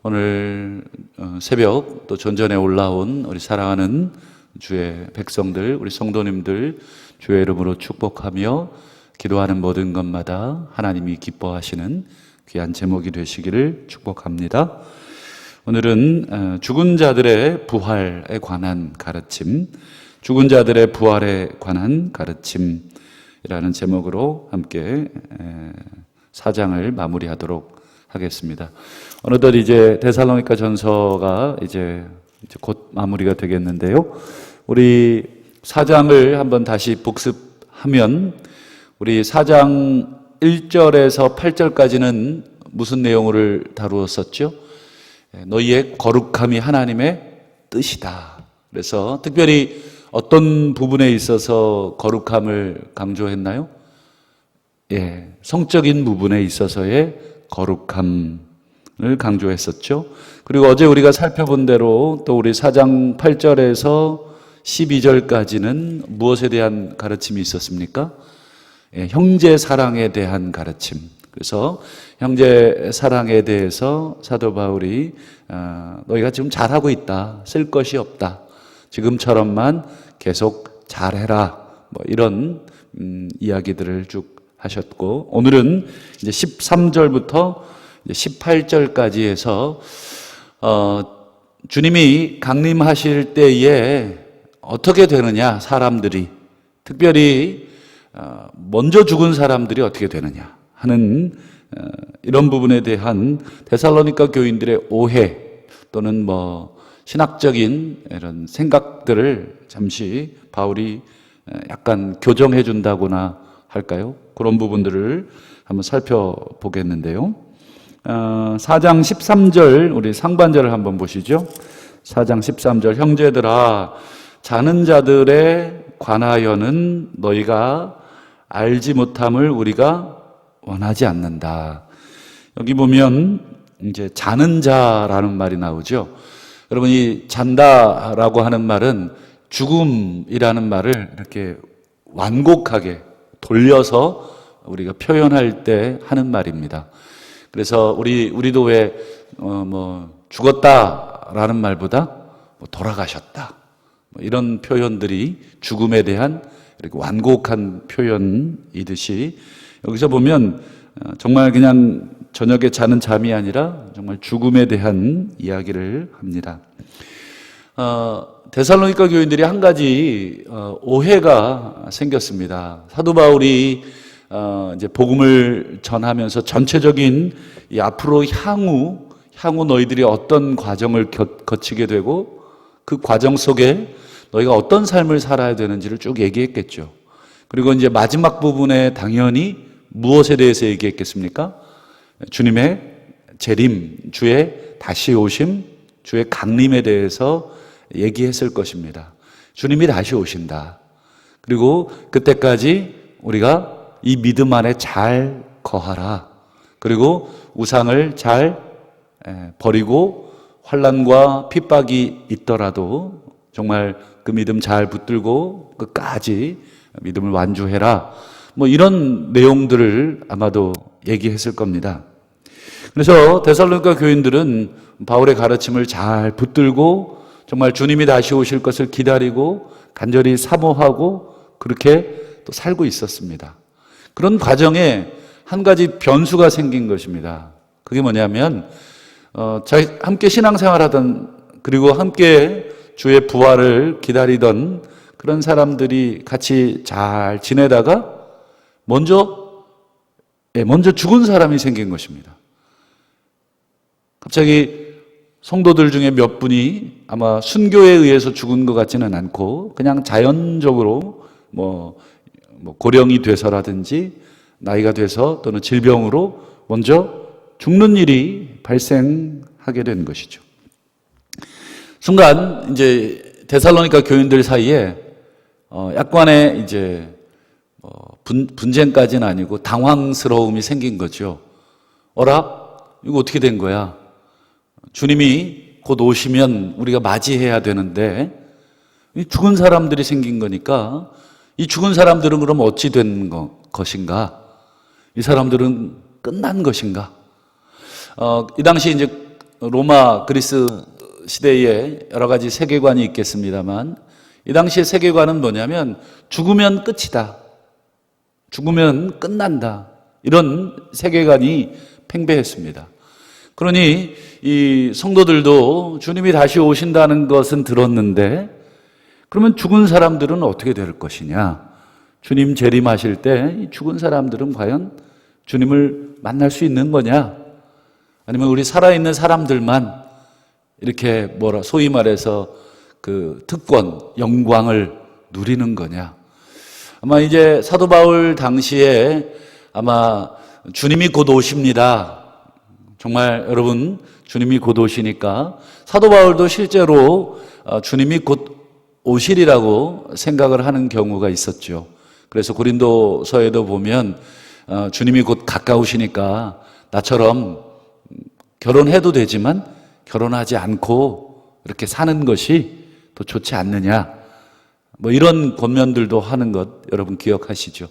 오늘 새벽 또 전전에 올라온 우리 사랑하는 주의 백성들, 우리 성도님들 주의 이름으로 축복하며 기도하는 모든 것마다 하나님이 기뻐하시는 귀한 제목이 되시기를 축복합니다. 오늘은 죽은 자들의 부활에 관한 가르침, 죽은 자들의 부활에 관한 가르침이라는 제목으로 함께 4장을 마무리하도록 하겠습니다. 어느덧 이제 데살로니가 전서가 이제 곧 마무리가 되겠는데요. 우리 4장을 한번 다시 복습하면 우리 4장 1절에서 8절까지는 무슨 내용을 다루었었죠? 너희의 거룩함이 하나님의 뜻이다. 그래서 특별히 어떤 부분에 있어서 거룩함을 강조했나요? 성적인 부분에 있어서의 거룩함을 강조했었죠. 그리고 어제 우리가 살펴본 대로 또 우리 4장 8절에서 12절까지는 무엇에 대한 가르침이 있었습니까? 형제 사랑에 대한 가르침. 그래서 형제 사랑에 대해서 사도 바울이 너희가 지금 잘하고 있다. 쓸 것이 없다. 지금처럼만 계속 잘해라. 이런 이야기들을 쭉 하셨고, 오늘은 이제 13절부터 18절까지 해서 주님이 강림하실 때에 어떻게 되느냐, 사람들이 특별히 먼저 죽은 사람들이 어떻게 되느냐 하는 이런 부분에 대한 데살로니가 교인들의 오해 또는 신학적인 이런 생각들을 잠시 바울이 약간 교정해 준다거나 할까요? 그런 부분들을 한번 살펴보겠는데요. 4장 13절 우리 상반절을 한번 보시죠. 4장 13절 형제들아 자는 자들에 관하여는 너희가 알지 못함을 우리가 원하지 않는다. 여기 보면 이제 자는 자라는 말이 나오죠. 여러분 이 잔다라고 하는 말은 죽음이라는 말을 이렇게 완곡하게 돌려서 우리가 표현할 때 하는 말입니다. 그래서 우리도 왜 죽었다라는 말보다 돌아가셨다 이런 표현들이 죽음에 대한 이렇게 완곡한 표현이듯이 여기서 보면 정말 그냥 저녁에 자는 잠이 아니라 정말 죽음에 대한 이야기를 합니다. 데살로니가 교인들이 한 가지 오해가 생겼습니다. 사도 바울이 이제 복음을 전하면서 전체적인 이 앞으로 향후 너희들이 어떤 과정을 거치게 되고 그 과정 속에 너희가 어떤 삶을 살아야 되는지를 쭉 얘기했겠죠. 그리고 이제 마지막 부분에 당연히 무엇에 대해서 얘기했겠습니까? 주님의 재림, 주의 다시 오심, 주의 강림에 대해서 얘기했을 것입니다. 주님이 다시 오신다. 그리고 그때까지 우리가 이 믿음 안에 잘 거하라. 그리고 우상을 잘 버리고 환난과 핍박이 있더라도 정말 그 믿음 잘 붙들고 끝까지 믿음을 완주해라. 이런 내용들을 아마도 얘기했을 겁니다. 그래서 데살로니가 교인들은 바울의 가르침을 잘 붙들고 정말 주님이 다시 오실 것을 기다리고 간절히 사모하고 그렇게 또 살고 있었습니다. 그런 과정에 한 가지 변수가 생긴 것입니다. 그게 뭐냐면 함께 신앙생활하던 그리고 함께 주의 부활을 기다리던 그런 사람들이 같이 잘 지내다가 먼저 죽은 사람이 생긴 것입니다. 갑자기 성도들 중에 몇 분이 아마 순교에 의해서 죽은 것 같지는 않고 그냥 자연적으로 고령이 돼서라든지 나이가 돼서 또는 질병으로 먼저 죽는 일이 발생하게 된 것이죠. 순간 이제 데살로니가 교인들 사이에 약간의 이제 분쟁까지는 아니고 당황스러움이 생긴 거죠. 어라? 이거 어떻게 된 거야? 주님이 곧 오시면 우리가 맞이해야 되는데 죽은 사람들이 생긴 거니까 이 죽은 사람들은 그럼 어찌 된 것인가? 이 사람들은 끝난 것인가? 이 당시 이제 로마 그리스 시대에 여러 가지 세계관이 있겠습니다만 이 당시의 세계관은 뭐냐면 죽으면 끝이다. 죽으면 끝난다. 이런 세계관이 팽배했습니다. 그러니 이 성도들도 주님이 다시 오신다는 것은 들었는데 그러면 죽은 사람들은 어떻게 될 것이냐? 주님 재림하실 때 이 죽은 사람들은 과연 주님을 만날 수 있는 거냐? 아니면 우리 살아있는 사람들만 이렇게 소위 말해서 그 특권, 영광을 누리는 거냐? 아마 이제 사도 바울 당시에 아마 주님이 곧 오십니다. 정말 여러분 주님이 곧 오시니까 사도 바울도 실제로 주님이 곧 오시리라고 생각을 하는 경우가 있었죠. 그래서 고린도서에도 보면 주님이 곧 가까우시니까 나처럼 결혼해도 되지만 결혼하지 않고 이렇게 사는 것이 더 좋지 않느냐. 이런 권면들도 하는 것 여러분 기억하시죠?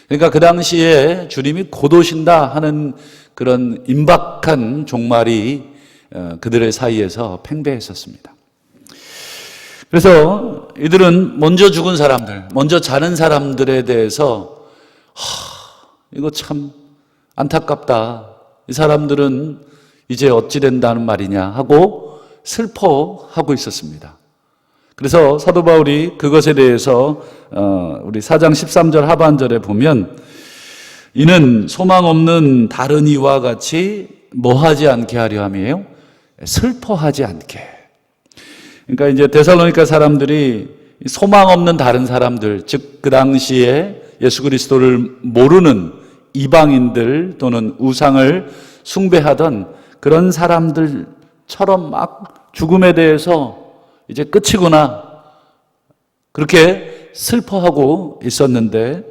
그러니까 그 당시에 주님이 곧 오신다 하는 그런 임박한 종말이 그들의 사이에서 팽배했었습니다. 그래서 이들은 먼저 죽은 사람들, 먼저 자는 사람들에 대해서 이거 참 안타깝다. 이 사람들은 이제 어찌 된다는 말이냐 하고 슬퍼하고 있었습니다. 그래서 사도 바울이 그것에 대해서 우리 4장 13절 하반절에 보면 이는 소망 없는 다른 이와 같이 뭐하지 않게 하려 함이에요? 슬퍼하지 않게. 그러니까 이제 데살로니가 사람들이 소망 없는 다른 사람들, 즉 그 당시에 예수 그리스도를 모르는 이방인들 또는 우상을 숭배하던 그런 사람들처럼 막 죽음에 대해서 이제 끝이구나 그렇게 슬퍼하고 있었는데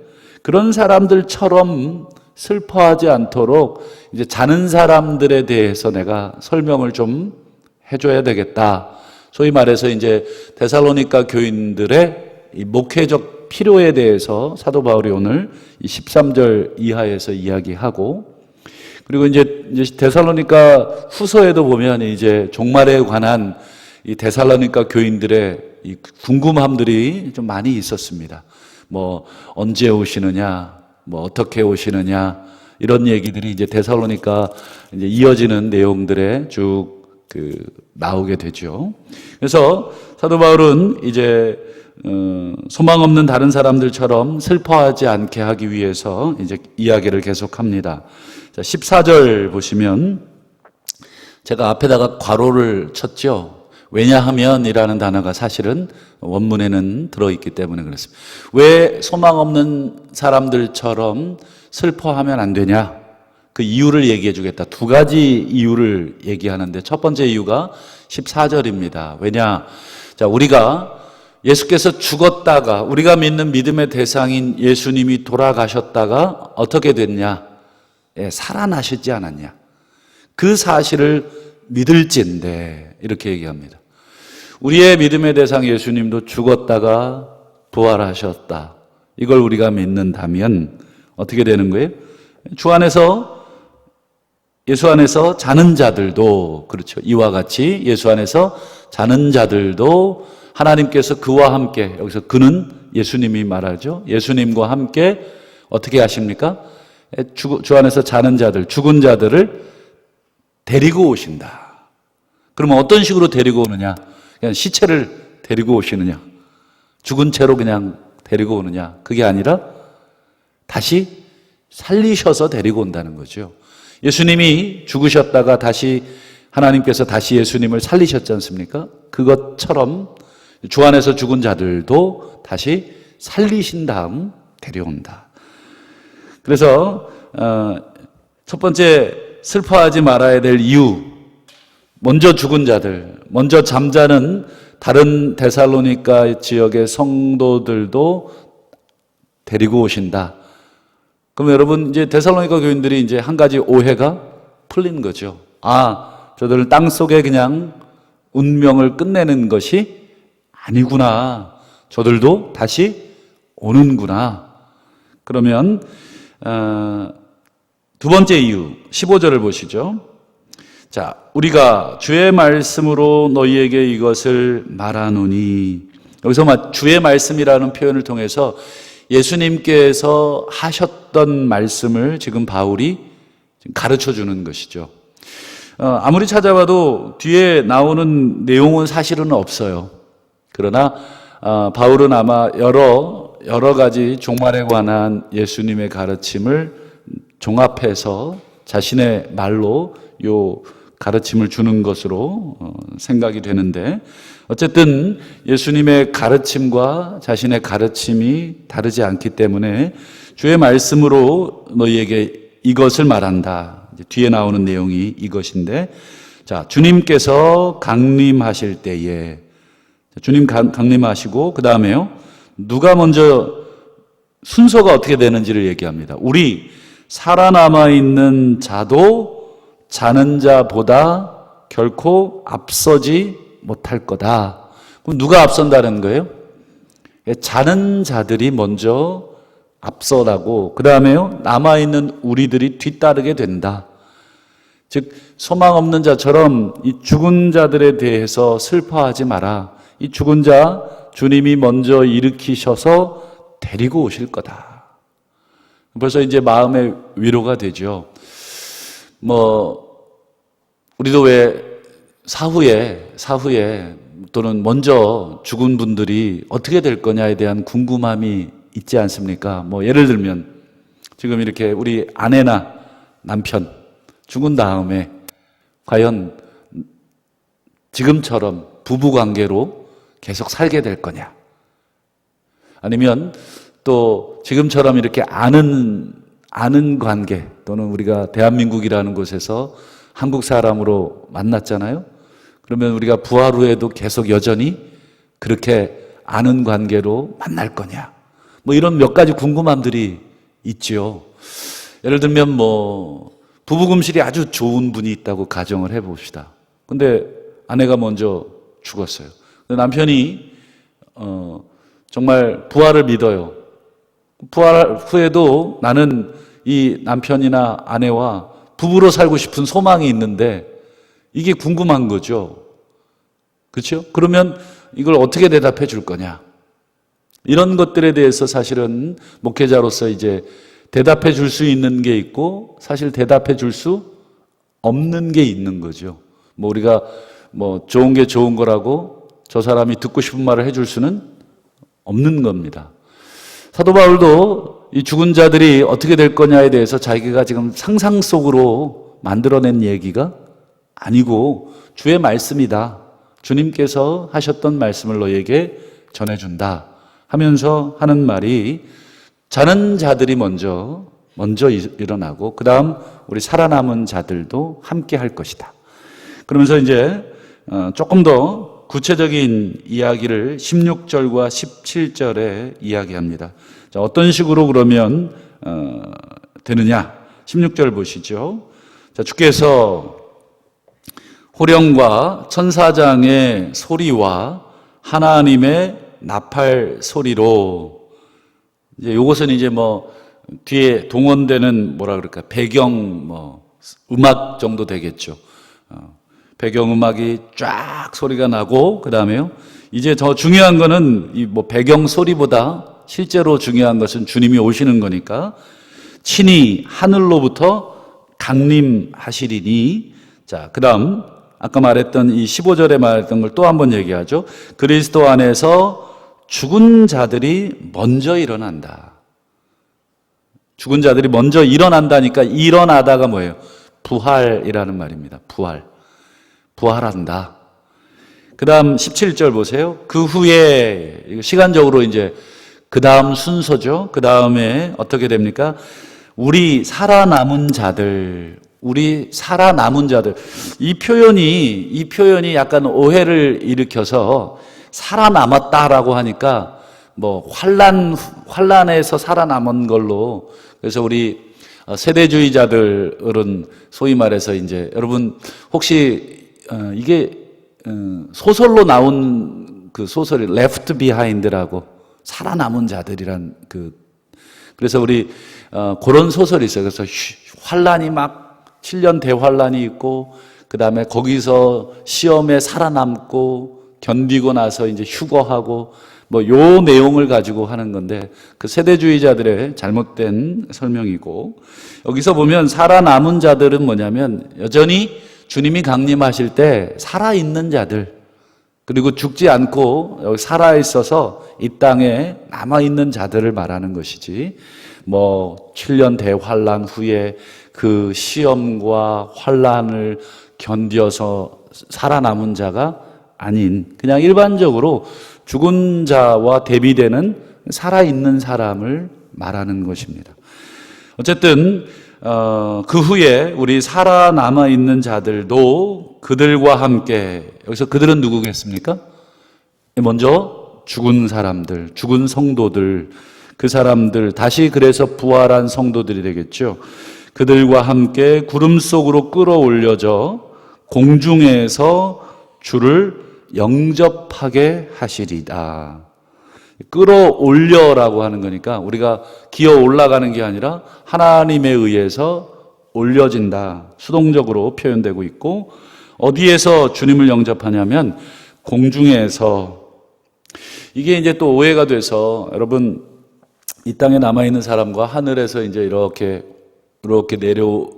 그런 사람들처럼 슬퍼하지 않도록 이제 자는 사람들에 대해서 내가 설명을 좀 해줘야 되겠다. 소위 말해서 이제 데살로니가 교인들의 이 목회적 필요에 대해서 사도 바울이 오늘 이 13절 이하에서 이야기하고 그리고 이제 데살로니가 후서에도 보면 이제 종말에 관한 이 데살로니가 교인들의 이 궁금함들이 좀 많이 있었습니다. 언제 오시느냐, 어떻게 오시느냐, 이런 얘기들이 이제 데살로니가 이제 이어지는 내용들에 쭉 나오게 되죠. 그래서 사도 바울은 이제 소망 없는 다른 사람들처럼 슬퍼하지 않게 하기 위해서 이제 이야기를 계속합니다. 자, 14절 보시면 제가 앞에다가 괄호를 쳤죠. 왜냐하면이라는 단어가 사실은 원문에는 들어있기 때문에 그렇습니다. 왜 소망 없는 사람들처럼 슬퍼하면 안 되냐? 그 이유를 얘기해 주겠다. 두 가지 이유를 얘기하는데 첫 번째 이유가 14절입니다. 왜냐? 자, 우리가 예수께서 죽었다가 우리가 믿는 믿음의 대상인 예수님이 돌아가셨다가 어떻게 됐냐? 살아나셨지 않았냐? 그 사실을 믿을진데 이렇게 얘기합니다. 우리의 믿음의 대상 예수님도 죽었다가 부활하셨다. 이걸 우리가 믿는다면 어떻게 되는 거예요? 예수 안에서 자는 자들도 그렇죠. 이와 같이 예수 안에서 자는 자들도 하나님께서 그와 함께 여기서 그는 예수님이 말하죠. 예수님과 함께 어떻게 하십니까? 주 안에서 자는 자들, 죽은 자들을 데리고 오신다. 그러면 어떤 식으로 데리고 오느냐? 그냥 시체를 데리고 오시느냐? 죽은 채로 그냥 데리고 오느냐? 그게 아니라 다시 살리셔서 데리고 온다는 거죠. 예수님이 죽으셨다가 다시 하나님께서 다시 예수님을 살리셨지 않습니까? 그것처럼 주 안에서 죽은 자들도 다시 살리신 다음 데려온다. 그래서 첫 번째 슬퍼하지 말아야 될 이유, 먼저 죽은 자들, 먼저 잠자는 다른 데살로니가 지역의 성도들도 데리고 오신다. 그럼 여러분 이제 데살로니가 교인들이 이제 한 가지 오해가 풀린 거죠. 저들은 땅 속에 그냥 운명을 끝내는 것이 아니구나. 저들도 다시 오는구나. 그러면 두 번째 이유 15절을 보시죠. 자, 우리가 주의 말씀으로 너희에게 이것을 말하노니, 여기서 주의 말씀이라는 표현을 통해서 예수님께서 하셨던 말씀을 지금 바울이 가르쳐 주는 것이죠. 아무리 찾아봐도 뒤에 나오는 내용은 사실은 없어요. 그러나 바울은 아마 여러 가지 종말에 관한 예수님의 가르침을 종합해서 자신의 말로 요 가르침을 주는 것으로 생각이 되는데, 어쨌든 예수님의 가르침과 자신의 가르침이 다르지 않기 때문에 주의 말씀으로 너희에게 이것을 말한다. 이제 뒤에 나오는 내용이 이것인데, 자, 주님께서 강림하실 때에, 주님 강림하시고 그 다음에요, 누가 먼저 순서가 어떻게 되는지를 얘기합니다. 우리 살아남아 있는 자도 자는 자보다 결코 앞서지 못할 거다. 그럼 누가 앞선다는 거예요? 자는 자들이 먼저 앞서라고, 그 다음에요, 남아있는 우리들이 뒤따르게 된다. 즉, 소망 없는 자처럼 이 죽은 자들에 대해서 슬퍼하지 마라. 이 죽은 자 주님이 먼저 일으키셔서 데리고 오실 거다. 벌써 이제 마음의 위로가 되죠. 우리도 왜 사후에 또는 먼저 죽은 분들이 어떻게 될 거냐에 대한 궁금함이 있지 않습니까? 예를 들면 지금 이렇게 우리 아내나 남편 죽은 다음에 과연 지금처럼 부부 관계로 계속 살게 될 거냐? 아니면 또 지금처럼 이렇게 아는 관계, 또는 우리가 대한민국이라는 곳에서 한국 사람으로 만났잖아요. 그러면 우리가 부활 후에도 계속 여전히 그렇게 아는 관계로 만날 거냐? 이런 몇 가지 궁금함들이 있지요. 예를 들면 부부 금실이 아주 좋은 분이 있다고 가정을 해봅시다. 근데 아내가 먼저 죽었어요. 근데 남편이 정말 부활을 믿어요. 부활 후에도 나는 이 남편이나 아내와 부부로 살고 싶은 소망이 있는데 이게 궁금한 거죠. 그렇죠? 그러면 이걸 어떻게 대답해 줄 거냐? 이런 것들에 대해서 사실은 목회자로서 이제 대답해 줄 수 있는 게 있고, 사실 대답해 줄 수 없는 게 있는 거죠. 우리가 좋은 게 좋은 거라고 저 사람이 듣고 싶은 말을 해줄 수는 없는 겁니다. 사도 바울도 이 죽은 자들이 어떻게 될 거냐에 대해서 자기가 지금 상상 속으로 만들어낸 얘기가 아니고 주의 말씀이다. 주님께서 하셨던 말씀을 너에게 전해준다 하면서 하는 말이, 자는 자들이 먼저 일어나고 그 다음 우리 살아남은 자들도 함께 할 것이다. 그러면서 이제 조금 더 구체적인 이야기를 16절과 17절에 이야기합니다. 자, 어떤 식으로 그러면 되느냐? 16절 보시죠. 자, 주께서 호령과 천사장의 소리와 하나님의 나팔 소리로, 이제 요것은 이제 뒤에 동원되는 배경 음악 정도 되겠죠. 배경 음악이 쫙 소리가 나고, 그 다음에요, 이제 더 중요한 거는 이 배경 소리보다 실제로 중요한 것은 주님이 오시는 거니까 친히 하늘로부터 강림하시리니. 자, 그 다음 아까 말했던 이 15절에 말했던 걸 또 한번 얘기하죠. 그리스도 안에서 죽은 자들이 먼저 일어난다. 죽은 자들이 먼저 일어난다니까, 일어나다가 뭐예요? 부활이라는 말입니다. 부활한다. 그 다음 17절 보세요. 그 후에, 시간적으로 이제 그 다음 순서죠. 그 다음에 어떻게 됩니까? 우리 살아남은 자들. 이 표현이 약간 오해를 일으켜서 살아남았다라고 하니까 환란에서 살아남은 걸로, 그래서 우리 세대주의자들은 소위 말해서 이제, 여러분 혹시 이게 소설로 나온 그 소설이 Left Behind라고, 살아남은 자들이란 그래서 우리 그런 소설이 있어요. 그래서 환란이 막 7년 대환란이 있고, 그 다음에 거기서 시험에 살아남고 견디고 나서 이제 휴거하고 뭐 요 내용을 가지고 하는 건데 그 세대주의자들의 잘못된 설명이고, 여기서 보면 살아남은 자들은 뭐냐면 여전히 주님이 강림하실 때 살아있는 자들, 그리고 죽지 않고 여기 살아있어서 이 땅에 남아있는 자들을 말하는 것이지, 뭐 7년 대환란 후에 그 시험과 환란을 견뎌서 살아남은 자가 아닌 그냥 일반적으로 죽은 자와 대비되는 살아있는 사람을 말하는 것입니다. 어쨌든 그 후에 우리 살아남아 있는 자들도 그들과 함께, 여기서 그들은 누구겠습니까? 먼저 죽은 사람들, 죽은 성도들, 그 사람들, 다시 그래서 부활한 성도들이 되겠죠. 그들과 함께 구름 속으로 끌어올려져 공중에서 주를 영접하게 하시리다. 끌어올려라고 하는 거니까 우리가 기어 올라가는 게 아니라 하나님에 의해서 올려진다, 수동적으로 표현되고 있고, 어디에서 주님을 영접하냐면 공중에서. 이게 이제 또 오해가 돼서, 여러분 이 땅에 남아있는 사람과 하늘에서 이제 이렇게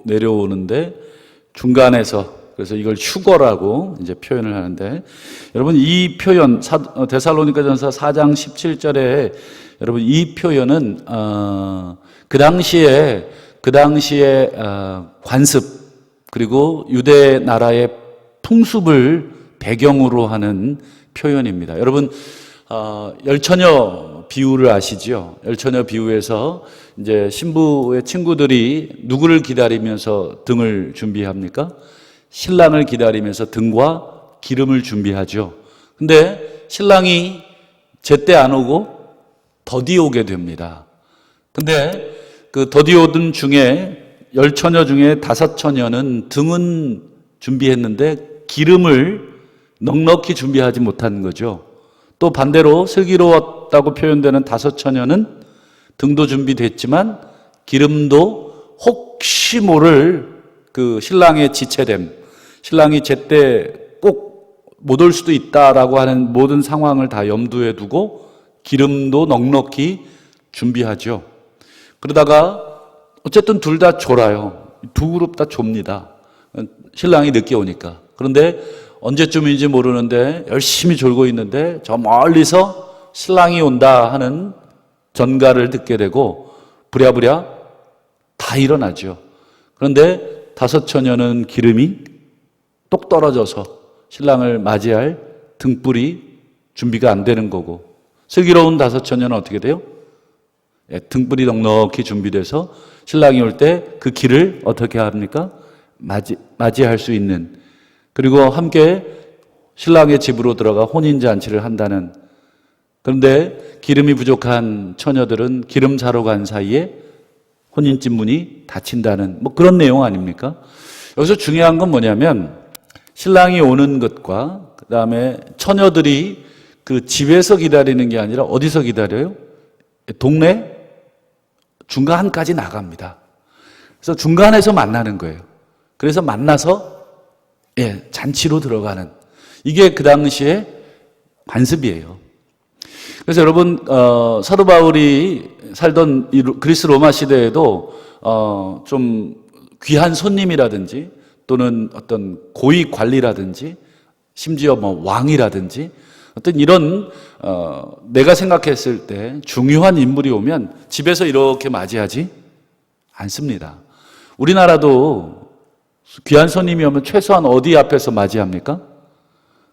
내려오는데 중간에서, 그래서 이걸 휴거라고 이제 표현을 하는데, 여러분 이 표현 데살로니가전서 4장 17절에 여러분 이 표현은 그 당시에 관습, 그리고 유대 나라의 풍습을 배경으로 하는 표현입니다. 여러분 열처녀 비유를 아시죠? 열처녀 비유에서 이제 신부의 친구들이 누구를 기다리면서 등을 준비합니까? 신랑을 기다리면서 등과 기름을 준비하죠. 근데 신랑이 제때 안 오고 더디 오게 됩니다. 근데 그 더디 오던 중에 10처녀 중에 5처녀는 등은 준비했는데 기름을 넉넉히 준비하지 못한 거죠. 또 반대로 슬기로웠다고 표현되는 5처녀는 등도 준비됐지만 기름도 혹시 모를 그 신랑의 지체됨, 신랑이 제때 꼭 못 올 수도 있다라고 하는 모든 상황을 다 염두에 두고 기름도 넉넉히 준비하죠. 그러다가 어쨌든 둘 다 졸아요. 두 그룹 다 좁니다. 신랑이 늦게 오니까. 그런데 언제쯤인지 모르는데 열심히 졸고 있는데 저 멀리서 신랑이 온다 하는 전가를 듣게 되고 부랴부랴 다 일어나죠. 그런데 5처녀는 기름이 똑 떨어져서 신랑을 맞이할 등불이 준비가 안 되는 거고, 슬기로운 5처녀는 어떻게 돼요? 등불이 넉넉히 준비돼서 신랑이 올 때 그 길을 어떻게 합니까? 맞이할 수 있는, 그리고 함께 신랑의 집으로 들어가 혼인잔치를 한다는. 그런데 기름이 부족한 처녀들은 기름 사러 간 사이에 혼인집 문이 닫힌다는, 뭐 그런 내용 아닙니까? 여기서 중요한 건 뭐냐면 신랑이 오는 것과 그 다음에 처녀들이 그 집에서 기다리는 게 아니라 어디서 기다려요? 동네 중간까지 나갑니다. 그래서 중간에서 만나는 거예요. 그래서 만나서 잔치로 들어가는, 이게 그 당시에 관습이에요. 그래서 여러분 사도 바울이 살던 이 그리스 로마 시대에도 좀 귀한 손님이라든지 또는 어떤 고위 관리라든지 심지어 뭐 왕이라든지 어떤 이런 내가 생각했을 때 중요한 인물이 오면 집에서 이렇게 맞이하지 않습니다. 우리나라도 귀한 손님이 오면 최소한 어디 앞에서 맞이합니까?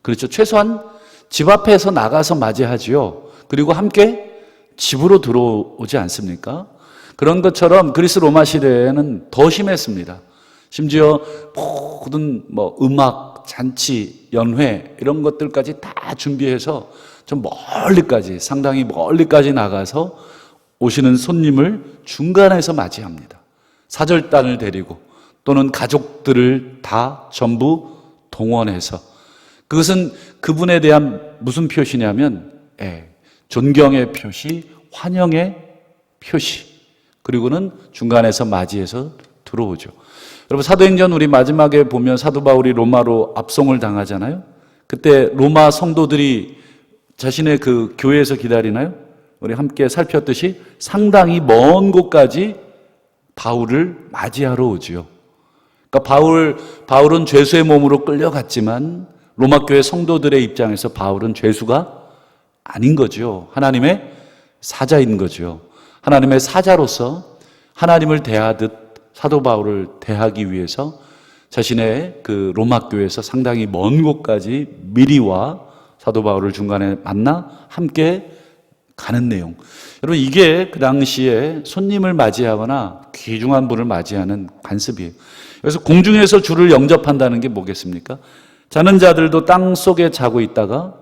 그렇죠. 최소한 집 앞에서 나가서 맞이하지요. 그리고 함께 집으로 들어오지 않습니까? 그런 것처럼 그리스 로마 시대에는 더 심했습니다. 심지어 모든 뭐 음악, 잔치, 연회 이런 것들까지 다 준비해서 좀 멀리까지, 상당히 멀리까지 나가서 오시는 손님을 중간에서 맞이합니다. 사절단을 데리고 또는 가족들을 다 전부 동원해서. 그것은 그분에 대한 무슨 표시냐면 존경의 표시, 환영의 표시, 그리고는 중간에서 맞이해서 들어오죠. 여러분 사도행전 우리 마지막에 보면 사도 바울이 로마로 압송을 당하잖아요. 그때 로마 성도들이 자신의 그 교회에서 기다리나요? 우리 함께 살폈듯이 상당히 먼 곳까지 바울을 맞이하러 오지요. 그러니까 바울은 죄수의 몸으로 끌려갔지만 로마 교회 성도들의 입장에서 바울은 죄수가 아닌 거죠. 하나님의 사자인 거죠. 하나님의 사자로서 하나님을 대하듯 사도 바울을 대하기 위해서 자신의 그 로마 교회에서 상당히 먼 곳까지 미리 와 사도 바울을 중간에 만나 함께 가는 내용. 여러분 이게 그 당시에 손님을 맞이하거나 귀중한 분을 맞이하는 관습이에요. 그래서 공중에서 주를 영접한다는 게 뭐겠습니까? 자는 자들도 땅 속에 자고 있다가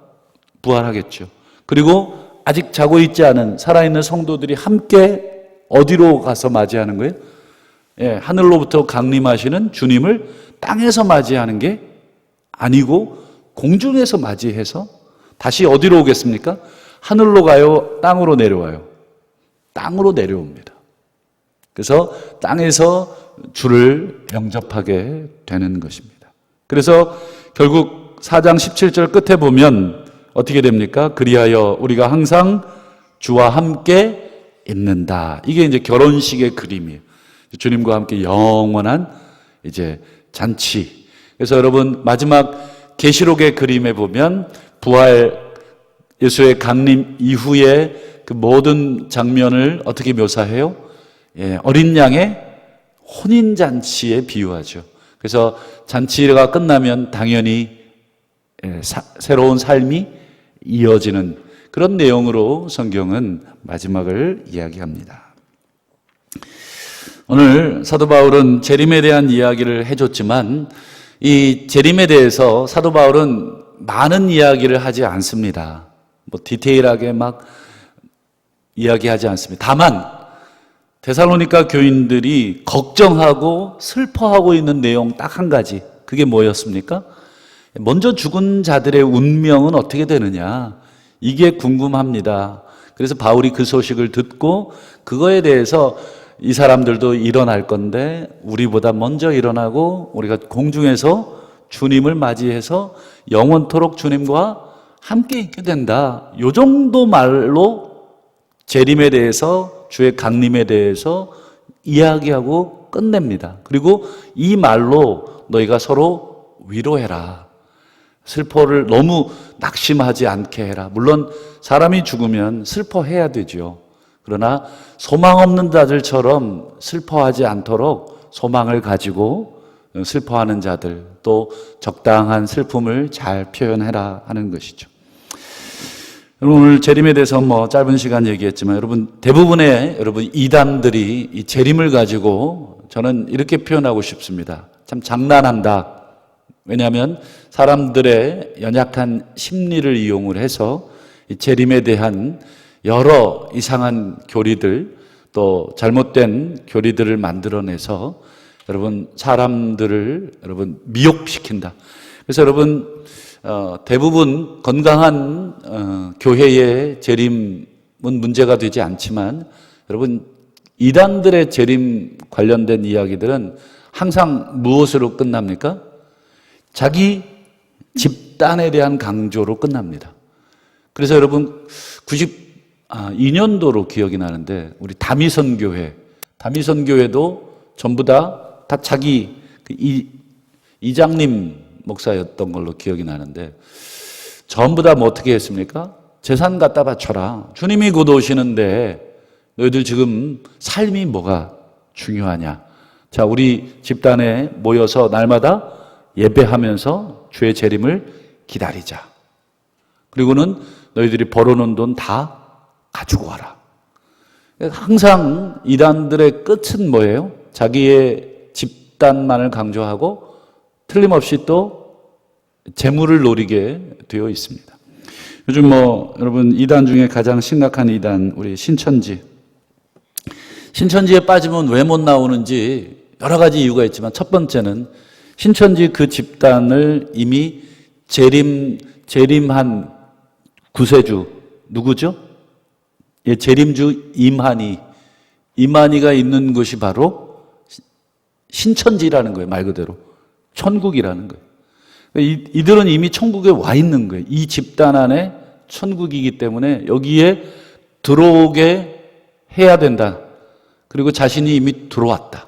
부활하겠죠. 그리고 아직 자고 있지 않은 살아있는 성도들이 함께 어디로 가서 맞이하는 거예요? 예, 하늘로부터 강림하시는 주님을 땅에서 맞이하는 게 아니고 공중에서 맞이해서 다시 어디로 오겠습니까? 하늘로 가요? 땅으로 내려와요? 땅으로 내려옵니다. 그래서 땅에서 주를 영접하게 되는 것입니다. 그래서 결국 4장 17절 끝에 보면 어떻게 됩니까? 그리하여 우리가 항상 주와 함께 있는다. 이게 이제 결혼식의 그림이에요. 주님과 함께 영원한 이제 잔치. 그래서 여러분 마지막 계시록의 그림에 보면 부활 예수의 강림 이후에 그 모든 장면을 어떻게 묘사해요? 예, 어린 양의 혼인 잔치에 비유하죠. 그래서 잔치가 끝나면 당연히 새로운 삶이 이어지는 그런 내용으로 성경은 마지막을 이야기합니다. 오늘 사도 바울은 재림에 대한 이야기를 해줬지만 이 재림에 대해서 사도 바울은 많은 이야기를 하지 않습니다. 뭐 디테일하게 막 이야기하지 않습니다. 다만 데살로니가 교인들이 걱정하고 슬퍼하고 있는 내용 딱 한 가지. 그게 뭐였습니까? 먼저 죽은 자들의 운명은 어떻게 되느냐? 이게 궁금합니다. 그래서 바울이 그 소식을 듣고 그거에 대해서 이 사람들도 일어날 건데 우리보다 먼저 일어나고 우리가 공중에서 주님을 맞이해서 영원토록 주님과 함께 있게 된다. 요 정도 말로 재림에 대해서 주의 강림에 대해서 이야기하고 끝냅니다. 그리고 이 말로 너희가 서로 위로해라. 슬퍼를 너무 낙심하지 않게 해라. 물론 사람이 죽으면 슬퍼해야 되죠. 그러나 소망 없는 자들처럼 슬퍼하지 않도록 소망을 가지고 슬퍼하는 자들 또 적당한 슬픔을 잘 표현해라 하는 것이죠. 여러분 오늘 재림에 대해서 짧은 시간 얘기했지만 여러분 대부분의 이단들이 이 재림을 가지고 저는 이렇게 표현하고 싶습니다. 참 장난한다. 왜냐하면 사람들의 연약한 심리를 이용을 해서 이 재림에 대한 여러 이상한 교리들 또 잘못된 교리들을 만들어내서 사람들을 미혹시킨다. 그래서 대부분 건강한 교회의 재림은 문제가 되지 않지만 이단들의 재림 관련된 이야기들은 항상 무엇으로 끝납니까? 자기 집단에 대한 강조로 끝납니다. 그래서 92년도로 기억이 나는데 우리 다미선교회도 전부 다 자기 이장님 목사였던 걸로 기억이 나는데 전부 다 어떻게 했습니까? 재산 갖다 바쳐라. 주님이 곧 오시는데 너희들 지금 삶이 뭐가 중요하냐? 자, 우리 집단에 모여서 날마다 예배하면서 주의 재림을 기다리자. 그리고는 너희들이 벌어놓은 돈 다 가지고 와라. 항상 이단들의 끝은 뭐예요? 자기의 집단만을 강조하고 틀림없이 또 재물을 노리게 되어 있습니다. 요즘 여러분 이단 중에 가장 심각한 이단 우리 신천지에 빠지면 왜 못 나오는지 여러 가지 이유가 있지만 첫 번째는 신천지 그 집단을 이미 재림한 구세주 누구죠? 예, 재림주 임한이가 있는 곳이 바로 신천지라는 거예요. 말 그대로. 천국이라는 거예요. 이들은 이미 천국에 와 있는 거예요. 이 집단 안에 천국이기 때문에 여기에 들어오게 해야 된다. 그리고 자신이 이미 들어왔다.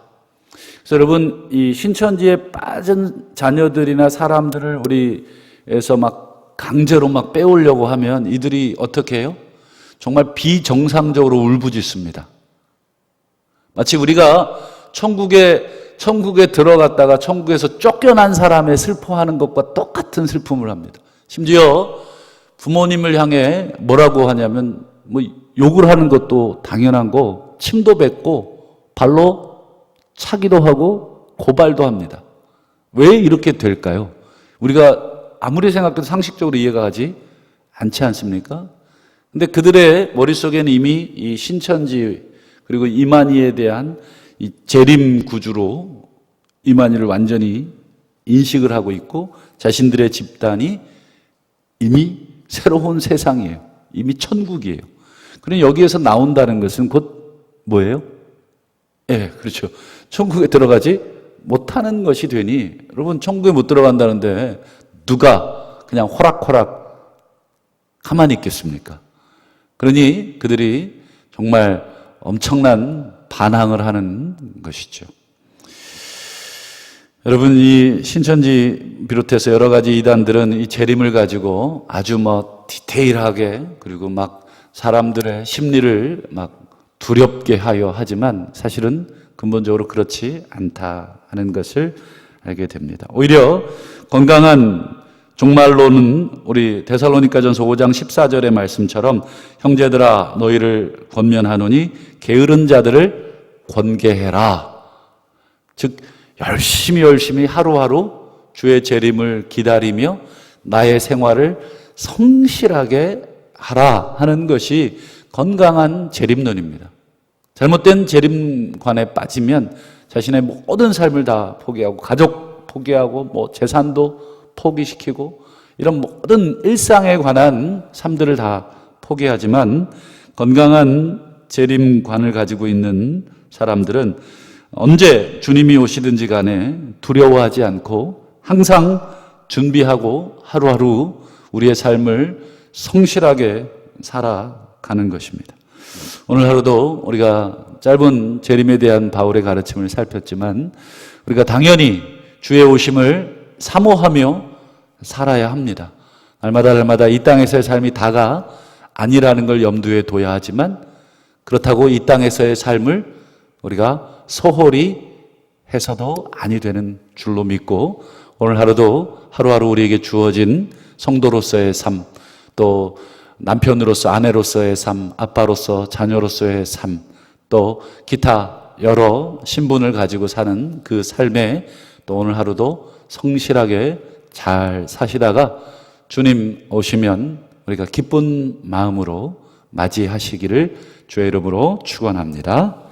그래서 여러분, 이 신천지에 빠진 자녀들이나 사람들을 우리에서 막 강제로 막 빼오려고 하면 이들이 어떻게 해요? 정말 비정상적으로 울부짖습니다. 마치 우리가 천국에 들어갔다가 천국에서 쫓겨난 사람의 슬퍼하는 것과 똑같은 슬픔을 합니다. 심지어 부모님을 향해 뭐라고 하냐면 뭐 욕을 하는 것도 당연한 거, 침도 뱉고 발로 차기도 하고 고발도 합니다. 왜 이렇게 될까요? 우리가 아무리 생각해도 상식적으로 이해가 가지 않지 않습니까? 근데 그들의 머릿속에는 이미 이 신천지 그리고 이만희에 대한 이 재림 구주로 이만희를 완전히 인식을 하고 있고 자신들의 집단이 이미 새로운 세상이에요. 이미 천국이에요. 그럼 여기에서 나온다는 것은 곧 뭐예요? 그렇죠. 천국에 들어가지 못하는 것이 되니 여러분 천국에 못 들어간다는데 누가 그냥 호락호락 가만히 있겠습니까? 그러니 그들이 정말 엄청난 반항을 하는 것이죠. 여러분 이 신천지 비롯해서 여러 가지 이단들은 이 재림을 가지고 아주 뭐 디테일하게 그리고 막 사람들의 심리를 막 두렵게 하여 하지만 사실은 근본적으로 그렇지 않다 하는 것을 알게 됩니다. 오히려 건강한 종말론은 우리 데살로니가전서 5장 14절의 말씀처럼 형제들아 너희를 권면하노니 게으른 자들을 권계해라. 즉 열심히 하루하루 주의 재림을 기다리며 나의 생활을 성실하게 하라 하는 것이 건강한 재림론입니다. 잘못된 재림관에 빠지면 자신의 모든 삶을 다 포기하고 가족 포기하고 뭐 재산도 포기시키고 이런 모든 일상에 관한 삶들을 다 포기하지만 건강한 재림관을 가지고 있는 사람들은 언제 주님이 오시든지 간에 두려워하지 않고 항상 준비하고 하루하루 우리의 삶을 성실하게 살아가는 것입니다. 오늘 하루도 우리가 짧은 재림에 대한 바울의 가르침을 살폈지만 우리가 당연히 주의 오심을 사모하며 살아야 합니다. 날마다 이 땅에서의 삶이 다가 아니라는 걸 염두에 둬야 하지만 그렇다고 이 땅에서의 삶을 우리가 소홀히 해서도 아니 되는 줄로 믿고 오늘 하루도 하루하루 우리에게 주어진 성도로서의 삶, 또 남편으로서 아내로서의 삶, 아빠로서 자녀로서의 삶, 또 기타 여러 신분을 가지고 사는 그 삶에 또 오늘 하루도 성실하게 잘 사시다가 주님 오시면 우리가 기쁜 마음으로 맞이하시기를 주의 이름으로 축원합니다.